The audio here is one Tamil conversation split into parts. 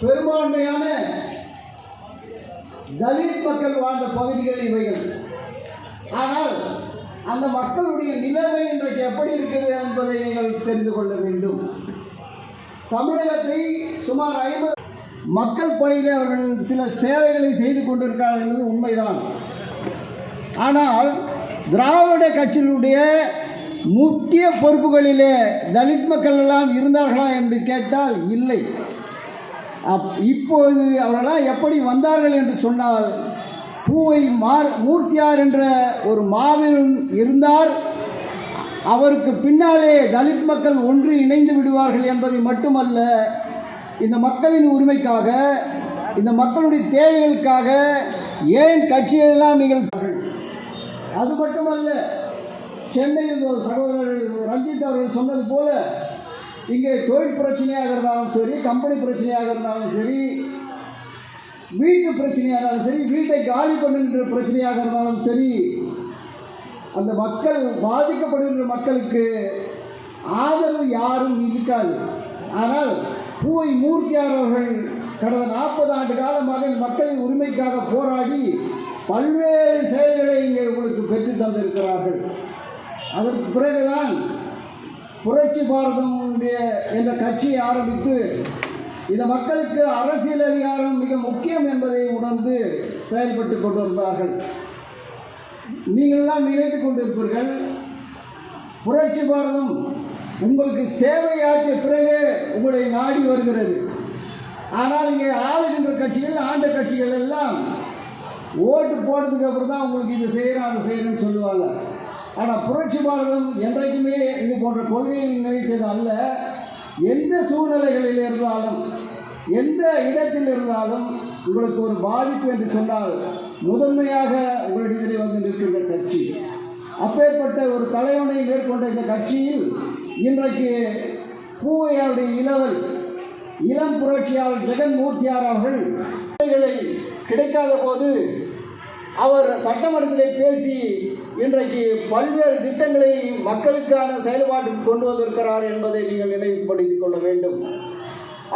பெரும்பான்மையான தலித் மக்கள் வாழ்ந்த பகுதிகள் இவைகள். ஆனால் அந்த மக்களுடைய நிலைமை இன்றைக்கு எப்படி இருக்குது என்பதை நீங்கள் தெரிந்து கொள்ள வேண்டும். தமிழகத்தை சுமார் 50 மக்கள் பணியிலே அவர்கள் சில சேவைகளை செய்து கொண்டிருக்கிறார்கள் என்பது உண்மைதான். ஆனால் திராவிட கட்சியினுடைய முக்கிய பொறுப்புகளிலே தலித் மக்கள் எல்லாம் இருந்தார்களா என்று கேட்டால் இல்லை. இப்போது அவர்களெல்லாம் எப்படி வந்தார்கள் என்று சொன்னால், பூவை மூர்த்தியார் என்ற ஒரு மாபெரும் இருந்தார், அவருக்கு பின்னாலே தலித் மக்கள் ஒன்று இணைந்து விடுவார்கள் என்பதை மட்டுமல்ல, இந்த மக்களின் உரிமைக்காக, இந்த மக்களுடைய தேவைகளுக்காக ஏன் கட்சிகளெல்லாம் நீங்கள், அது மட்டுமல்ல, சென்னையில் சகோதரர் ரஞ்சித் அவர்கள் சொன்னது போல, இங்கே தொழில் பிரச்சனையாக இருந்தாலும் சரி, கம்பெனி பிரச்சனையாக இருந்தாலும் சரி, வீட்டு பிரச்சனையாக இருந்தாலும் சரி, வீட்டை காலி பண்ணுகின்ற பிரச்சனையாக இருந்தாலும் சரி, அந்த மக்கள் பாதிக்கப்படுகின்ற மக்களுக்கு ஆதரவு யாரும் இருக்காது. ஆனால் பூவை மூர்த்தியார் அவர்கள் கடந்த 40 ஆண்டு காலமாக மக்களின் உரிமைக்காக போராடி பல்வேறு செயல்களை இங்கே உங்களுக்கு பெற்று தந்திருக்கிறார்கள். அதற்கு பிறகுதான் புரட்சி பாரதம் என்ற கட்சியை ஆரம்பித்து இந்த மக்களுக்கு அரசியல் அதிகாரம் மிக முக்கியம் என்பதை உணர்ந்து செயல்பட்டு கொண்டு வந்தார்கள். நீங்களெல்லாம் நினைத்துக் கொண்டிருப்பீர்கள், புரட்சி பாரதம் உங்களுக்கு சேவையாற்றிய பிறகு உங்களை நாடி வருகிறது. ஆனால் இங்கே ஆளுகின்ற கட்சிகள், ஆண்ட கட்சிகள் எல்லாம் ஓட்டு போட்டதுக்கு அப்புறம் தான் உங்களுக்கு இது செய்கிறோம் அதை செய்கிறேன்னு சொல்லுவாங்க. ஆனால் புரட்சி பாரதம் என்றைக்குமே இது போன்ற கொள்கையை நினைத்தது அல்ல. எந்த சூழ்நிலைகளில் இருந்தாலும், எந்த இடத்தில் இருந்தாலும் உங்களுக்கு ஒரு பாதிப்பு என்று சொன்னால் முதன்மையாக உங்களிடத்தில் வந்து நிற்கின்ற கட்சி. அப்பேற்பட்ட ஒரு தலைவனை மேற்கொண்ட இந்த கட்சியில் இன்றைக்கு பூவையாருடைய இளம் புரட்சியாளர் ஜெகன்மூர்த்தியார் அவர்கள் கிடைக்காத போது அவர் சட்டமன்றத்திலே பேசி இன்றைக்கு பல்வேறு திட்டங்களை மக்களுக்கான செயல்பாட்டுக்கு கொண்டு வந்திருக்கிறார் என்பதை நீங்கள் நினைவுபடுத்திக் கொள்ள வேண்டும்.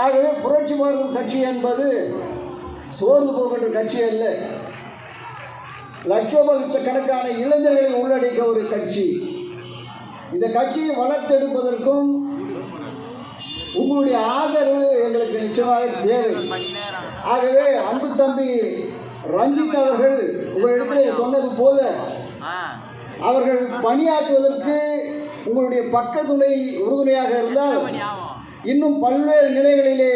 ஆகவே புரட்சி பாரதம் கட்சி என்பது சோர்ந்து போகின்ற கட்சி அல்ல, லட்சக்கணக்கான இளைஞர்களை உள்ளடக்கிய ஒரு கட்சி. இந்த கட்சியை வளர்த்தெடுப்பதற்கும் உங்களுடைய ஆதரவு எங்களுக்கு நிச்சயமாக தேவை. ஆகவே அன்பு தம்பி ரஞ்சித் அவர்கள் உங்களிடத்தில் சொன்னது போல, அவர்கள் பணியாற்றுவதற்கு உங்களுடைய பக்க துணை உறுதுணையாக இருந்தால் இன்னும் பல்வேறு நிலைகளிலே